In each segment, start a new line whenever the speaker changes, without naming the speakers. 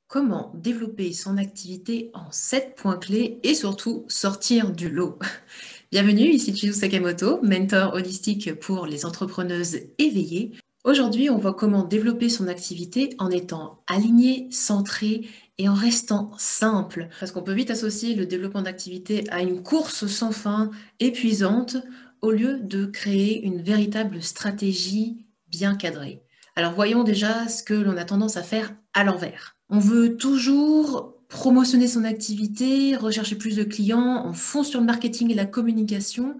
Comment développer son activité en 7 points clés et surtout sortir du lot? Bienvenue, ici Chizu Sakamoto, mentor holistique pour les entrepreneuses éveillées. Aujourd'hui, on voit comment développer son activité en étant aligné, centré et en restant simple. Parce qu'on peut vite associer le développement d'activité à une course sans fin, épuisante, au lieu de créer une véritable stratégie bien cadrée. Alors voyons déjà ce que l'on a tendance à faire à l'envers. On veut toujours promotionner son activité, rechercher plus de clients, on fonce sur le marketing et la communication.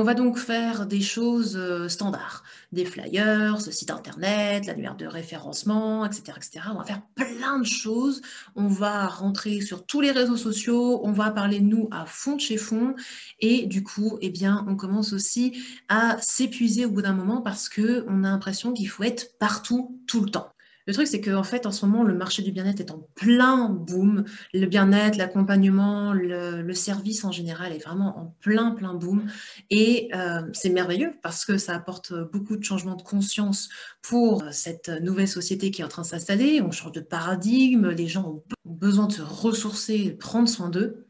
On va donc faire des choses standards, des flyers, ce site internet, l'annuaire de référencement, etc., etc. On va faire plein de choses. On va rentrer sur tous les réseaux sociaux, on va parler de nous à fond de chez fond. Et du coup, eh bien, on commence aussi à s'épuiser au bout d'un moment parce qu'on a l'impression qu'il faut être partout, tout le temps. Le truc, c'est qu'en fait, en ce moment, le marché du bien-être est en plein boom. Le bien-être, l'accompagnement, le service en général est vraiment en plein boom. Et c'est merveilleux parce que ça apporte beaucoup de changements de conscience pour cette nouvelle société qui est en train de s'installer. On change de paradigme, les gens ont besoin de se ressourcer, de prendre soin d'eux.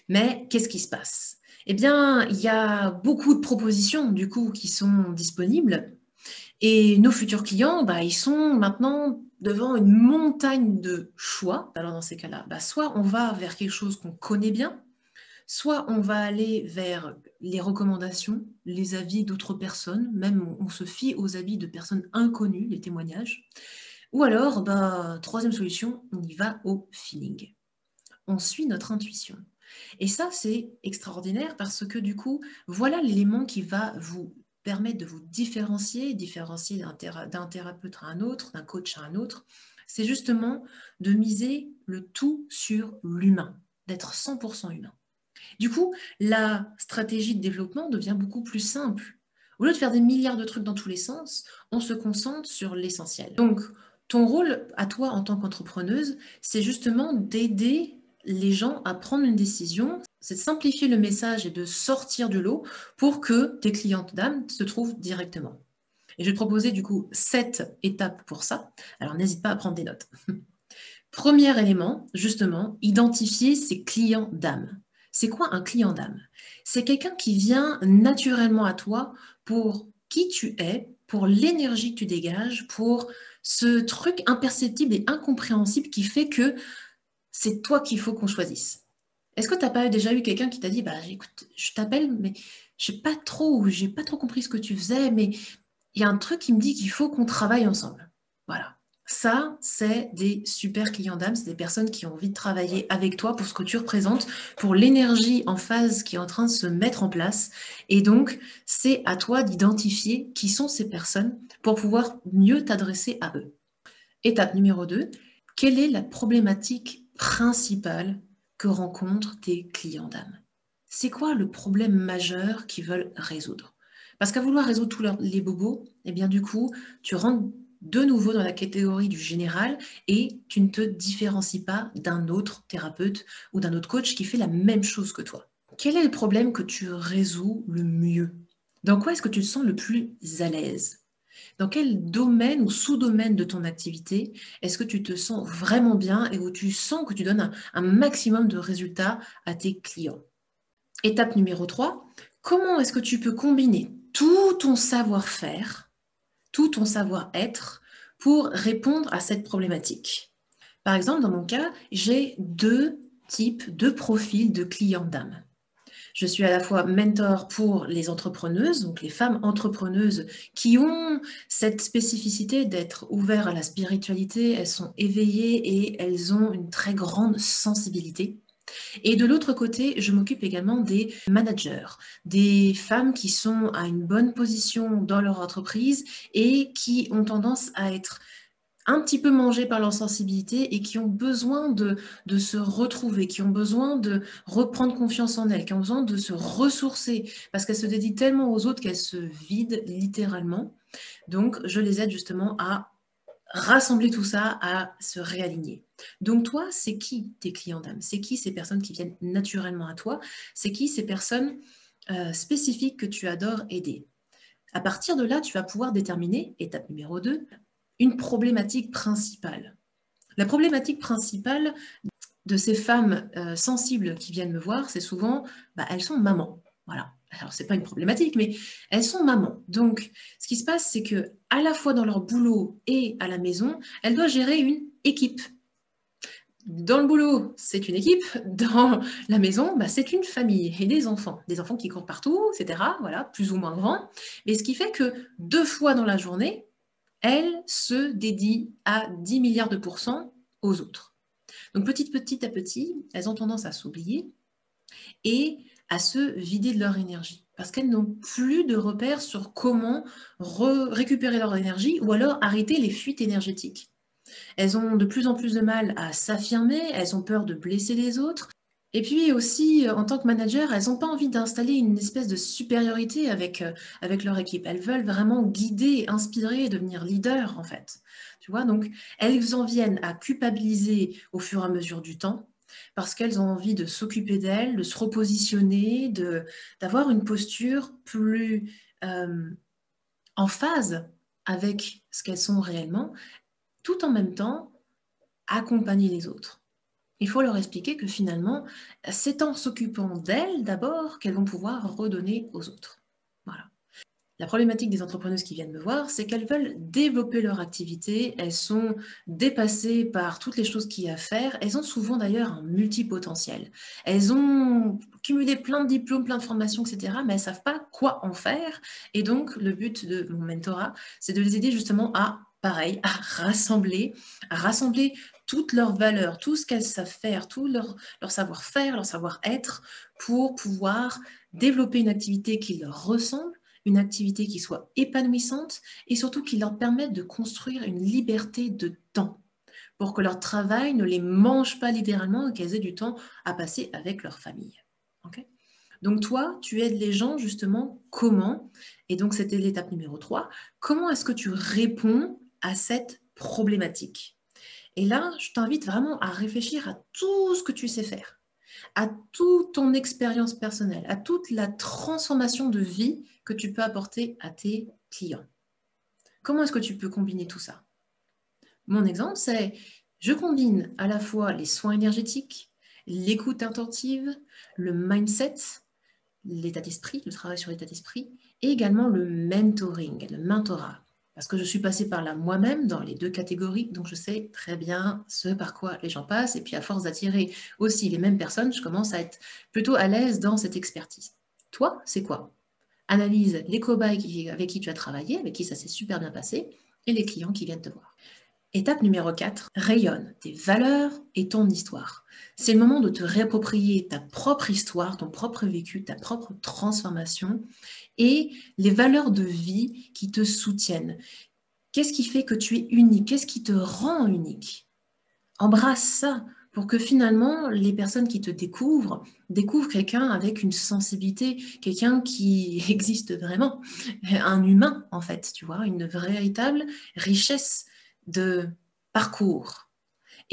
Mais qu'est-ce qui se passe? Eh bien, il y a beaucoup de propositions du coup qui sont disponibles. Et nos futurs clients, bah, ils sont maintenant devant une montagne de choix. Alors dans ces cas-là, bah, soit on va vers quelque chose qu'on connaît bien, soit on va aller vers les recommandations, les avis d'autres personnes, même on se fie aux avis de personnes inconnues, les témoignages. Ou alors, bah, troisième solution, on y va au feeling. On suit notre intuition. Et ça, c'est extraordinaire parce que du coup, voilà l'élément qui va vous permettre de vous différencier d'un thérapeute à un autre, d'un coach à un autre. C'est justement de miser le tout sur l'humain, d'être 100% humain. Du coup, la stratégie de développement devient beaucoup plus simple. Au lieu de faire des milliards de trucs dans tous les sens, on se concentre sur l'essentiel. Donc, ton rôle à toi en tant qu'entrepreneuse, c'est justement d'aider les gens à prendre une décision, c'est de simplifier le message et de sortir de l'eau pour que tes clientes d'âme se trouvent directement. Et je vais te proposer du coup 7 étapes pour ça. Alors n'hésite pas à prendre des notes. Premier élément, justement, identifier ses clients d'âme. C'est quoi un client d'âme? C'est quelqu'un qui vient naturellement à toi pour qui tu es, pour l'énergie que tu dégages, pour ce truc imperceptible et incompréhensible qui fait que c'est toi qu'il faut qu'on choisisse. Est-ce que tu n'as pas déjà eu quelqu'un qui t'a dit, bah écoute, je t'appelle, mais j'ai pas trop compris ce que tu faisais, mais il y a un truc qui me dit qu'il faut qu'on travaille ensemble. Voilà. Ça, c'est des super clients d'âme, c'est des personnes qui ont envie de travailler avec toi pour ce que tu représentes, pour l'énergie en phase qui est en train de se mettre en place. Et donc, c'est à toi d'identifier qui sont ces personnes pour pouvoir mieux t'adresser à eux. Étape numéro 2, quelle est la problématique principale que rencontrent tes clients d'âme? C'est quoi le problème majeur qu'ils veulent résoudre? Parce qu'à vouloir résoudre tous les bobos, eh bien du coup, tu rentres de nouveau dans la catégorie du général et tu ne te différencies pas d'un autre thérapeute ou d'un autre coach qui fait la même chose que toi. Quel est le problème que tu résous le mieux? Dans quoi est-ce que tu te sens le plus à l'aise? Dans quel domaine ou sous-domaine de ton activité est-ce que tu te sens vraiment bien et où tu sens que tu donnes un maximum de résultats à tes clients? Étape numéro 3, comment est-ce que tu peux combiner tout ton savoir-faire, tout ton savoir-être pour répondre à cette problématique? Par exemple, dans mon cas, j'ai deux profils de clients d'âme. Je suis à la fois mentor pour les entrepreneuses, donc les femmes entrepreneuses qui ont cette spécificité d'être ouvertes à la spiritualité, elles sont éveillées et elles ont une très grande sensibilité. Et de l'autre côté, je m'occupe également des managers, des femmes qui sont à une bonne position dans leur entreprise et qui ont tendance à être un petit peu mangées par leur sensibilité et qui ont besoin de se retrouver, qui ont besoin de reprendre confiance en elles, qui ont besoin de se ressourcer parce qu'elles se dédient tellement aux autres qu'elles se vident littéralement. Donc, je les aide justement à rassembler tout ça, à se réaligner. Donc toi, c'est qui tes clients d'âme? C'est qui ces personnes qui viennent naturellement à toi? C'est qui ces personnes spécifiques que tu adores aider? À partir de là, tu vas pouvoir déterminer, étape numéro 2, une problématique principale. La problématique principale de ces femmes sensibles qui viennent me voir, c'est souvent, elles sont mamans. Voilà. Alors, c'est pas une problématique, mais elles sont mamans. Donc, ce qui se passe, c'est que à la fois dans leur boulot et à la maison, elles doivent gérer une équipe. Dans le boulot, c'est une équipe. Dans la maison, c'est une famille et des enfants qui courent partout, etc. Voilà, plus ou moins grands. Mais ce qui fait que 2 fois dans la journée, elles se dédient à 10 milliards de pourcents aux autres. Donc petit à petit, elles ont tendance à s'oublier et à se vider de leur énergie parce qu'elles n'ont plus de repères sur comment récupérer leur énergie ou alors arrêter les fuites énergétiques. Elles ont de plus en plus de mal à s'affirmer, elles ont peur de blesser les autres. Et puis aussi, en tant que manager, elles n'ont pas envie d'installer une espèce de supériorité avec leur équipe. Elles veulent vraiment guider, inspirer, devenir leader, en fait. Tu vois, donc elles en viennent à culpabiliser au fur et à mesure du temps parce qu'elles ont envie de s'occuper d'elles, de se repositionner, d'avoir une posture plus en phase avec ce qu'elles sont réellement, tout en même temps accompagner les autres. Il faut leur expliquer que finalement, c'est en s'occupant d'elles d'abord qu'elles vont pouvoir redonner aux autres. Voilà. La problématique des entrepreneuses qui viennent me voir, c'est qu'elles veulent développer leur activité, elles sont dépassées par toutes les choses qu'il y a à faire, elles ont souvent d'ailleurs un multipotentiel. Elles ont cumulé plein de diplômes, plein de formations, etc., mais elles ne savent pas quoi en faire. Et donc, le but de mon mentorat, c'est de les aider justement pareil, à rassembler toutes leurs valeurs, tout ce qu'elles savent faire, tout leur savoir-faire, leur savoir-être, pour pouvoir développer une activité qui leur ressemble, une activité qui soit épanouissante et surtout qui leur permette de construire une liberté de temps pour que leur travail ne les mange pas littéralement et qu'elles aient du temps à passer avec leur famille. Okay. Donc toi, tu aides les gens justement comment? Et donc c'était l'étape numéro 3. Comment est-ce que tu réponds à cette problématique? Et là, je t'invite vraiment à réfléchir à tout ce que tu sais faire, à toute ton expérience personnelle, à toute la transformation de vie que tu peux apporter à tes clients. Comment est-ce que tu peux combiner tout ça? Mon exemple, c'est je combine à la fois les soins énergétiques, l'écoute attentive, le mindset, l'état d'esprit, le travail sur l'état d'esprit, et également le mentoring, le mentorat. Parce que je suis passée par là moi-même dans les 2 catégories, donc je sais très bien ce par quoi les gens passent. Et puis à force d'attirer aussi les mêmes personnes, je commence à être plutôt à l'aise dans cette expertise. Toi, c'est quoi? Analyse les cobayes avec qui tu as travaillé, avec qui ça s'est super bien passé, et les clients qui viennent te voir. Étape numéro 4, rayonne tes valeurs et ton histoire. C'est le moment de te réapproprier ta propre histoire, ton propre vécu, ta propre transformation et les valeurs de vie qui te soutiennent. Qu'est-ce qui fait que tu es unique? Qu'est-ce qui te rend unique? Embrasse ça pour que finalement les personnes qui te découvrent quelqu'un avec une sensibilité, quelqu'un qui existe vraiment, un humain en fait, tu vois, une véritable richesse de parcours.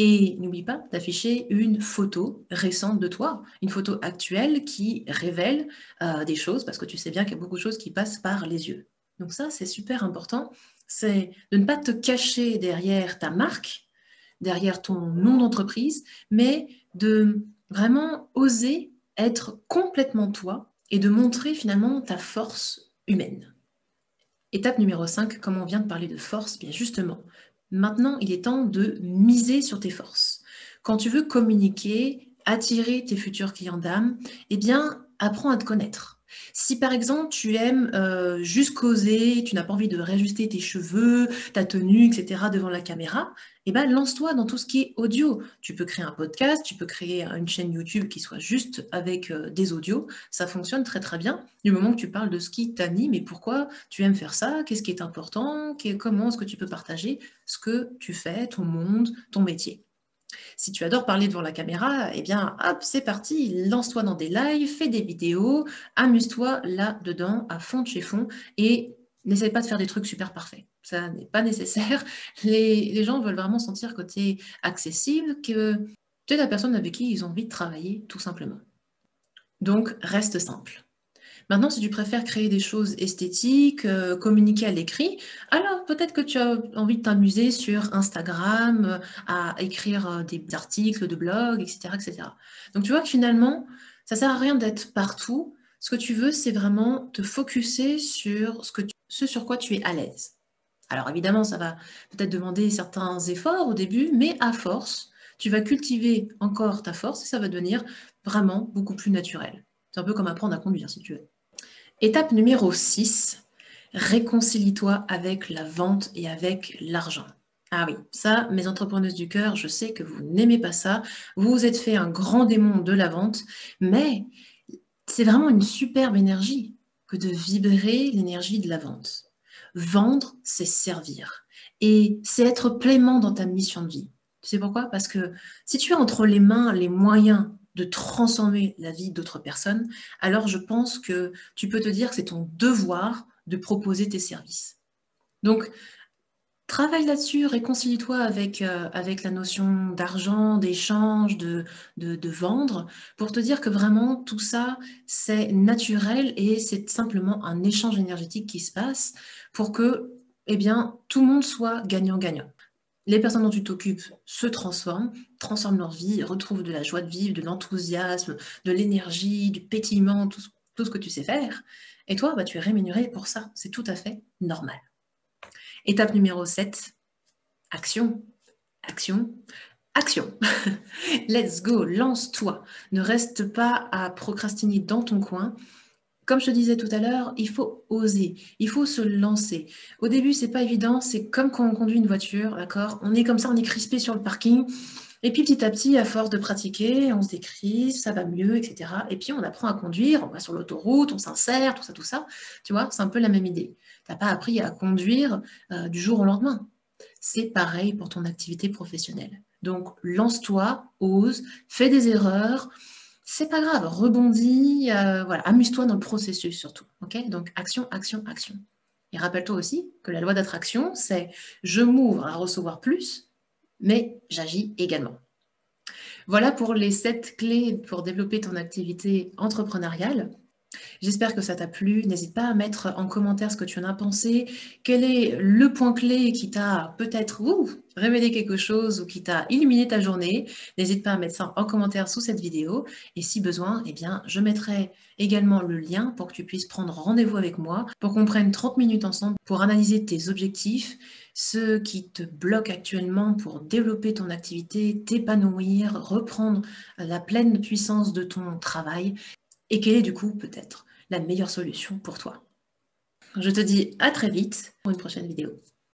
Et n'oublie pas d'afficher une photo récente de toi, une photo actuelle qui révèle des choses, parce que tu sais bien qu'il y a beaucoup de choses qui passent par les yeux. Donc ça, c'est super important, c'est de ne pas te cacher derrière ta marque, derrière ton nom d'entreprise, mais de vraiment oser être complètement toi et de montrer finalement ta force humaine. Étape numéro 5, comme on vient de parler de force, bien justement, maintenant il est temps de miser sur tes forces. Quand tu veux communiquer, attirer tes futurs clients d'âme, eh bien, apprends à te connaître. Si par exemple tu aimes juste causer, tu n'as pas envie de réajuster tes cheveux, ta tenue, etc. devant la caméra, eh ben, lance-toi dans tout ce qui est audio. Tu peux créer un podcast, tu peux créer une chaîne YouTube qui soit juste avec des audios. Ça fonctionne très très bien du moment que tu parles de ce qui t'anime et pourquoi tu aimes faire ça, qu'est-ce qui est important, comment est-ce que tu peux partager ce que tu fais, ton monde, ton métier. Si tu adores parler devant la caméra, eh bien, hop, c'est parti, lance-toi dans des lives, fais des vidéos, amuse-toi là-dedans, à fond de chez fond, et n'essaie pas de faire des trucs super parfaits. Ça n'est pas nécessaire. Les gens veulent vraiment sentir que tu es accessible, que tu es la personne avec qui ils ont envie de travailler, tout simplement. Donc, reste simple. Maintenant, si tu préfères créer des choses esthétiques, communiquer à l'écrit, alors peut-être que tu as envie de t'amuser sur Instagram, à écrire, des articles de blog, et cetera, et cetera. Donc tu vois que finalement, ça sert à rien d'être partout. Ce que tu veux, c'est vraiment te focuser sur ce sur quoi tu es à l'aise. Alors évidemment, ça va peut-être demander certains efforts au début, mais à force, tu vas cultiver encore ta force et ça va devenir vraiment beaucoup plus naturel. C'est un peu comme apprendre à conduire, si tu veux. Étape numéro 6, réconcilie-toi avec la vente et avec l'argent. Ah oui, ça, mes entrepreneuses du cœur, je sais que vous n'aimez pas ça. Vous vous êtes fait un grand démon de la vente, mais c'est vraiment une superbe énergie que de vibrer l'énergie de la vente. Vendre, c'est servir. Et c'est être pleinement dans ta mission de vie. Tu sais pourquoi? Parce que si tu as entre les mains les moyens de transformer la vie d'autres personnes, alors je pense que tu peux te dire que c'est ton devoir de proposer tes services. Donc, travaille là-dessus, réconcilie-toi avec la notion d'argent, d'échange, de vendre, pour te dire que vraiment tout ça, c'est naturel et c'est simplement un échange énergétique qui se passe pour que, eh bien, tout le monde soit gagnant-gagnant. Les personnes dont tu t'occupes se transforment leur vie, retrouvent de la joie de vivre, de l'enthousiasme, de l'énergie, du pétillement, tout ce que tu sais faire. Et toi, bah, tu es rémunéré pour ça. C'est tout à fait normal. Étape numéro 7, action, action, action. Let's go, lance-toi. Ne reste pas à procrastiner dans ton coin. Comme je te disais tout à l'heure, il faut oser, il faut se lancer. Au début, c'est pas évident, c'est comme quand on conduit une voiture, d'accord? On est comme ça, on est crispé sur le parking. Et puis petit à petit, à force de pratiquer, on se décrispe, ça va mieux, etc. Et puis on apprend à conduire, on va sur l'autoroute, on s'insère, tout ça. Tu vois, c'est un peu la même idée. Tu n'as pas appris à conduire du jour au lendemain. C'est pareil pour ton activité professionnelle. Donc, lance-toi, ose, fais des erreurs. C'est pas grave, rebondis, voilà, amuse-toi dans le processus surtout. Ok? Donc, action, action, action. Et rappelle-toi aussi que la loi d'attraction, c'est je m'ouvre à recevoir plus, mais j'agis également. Voilà pour les 7 clés pour développer ton activité entrepreneuriale. J'espère que ça t'a plu. N'hésite pas à mettre en commentaire ce que tu en as pensé. Quel est le point clé qui t'a peut-être révélé quelque chose ou qui t'a illuminé ta journée? N'hésite pas à mettre ça en commentaire sous cette vidéo. Et si besoin, eh bien, je mettrai également le lien pour que tu puisses prendre rendez-vous avec moi, pour qu'on prenne 30 minutes ensemble pour analyser tes objectifs, ce qui te bloque actuellement pour développer ton activité, t'épanouir, reprendre la pleine puissance de ton travail et quelle est du coup peut-être la meilleure solution pour toi. Je te dis à très vite pour une prochaine vidéo.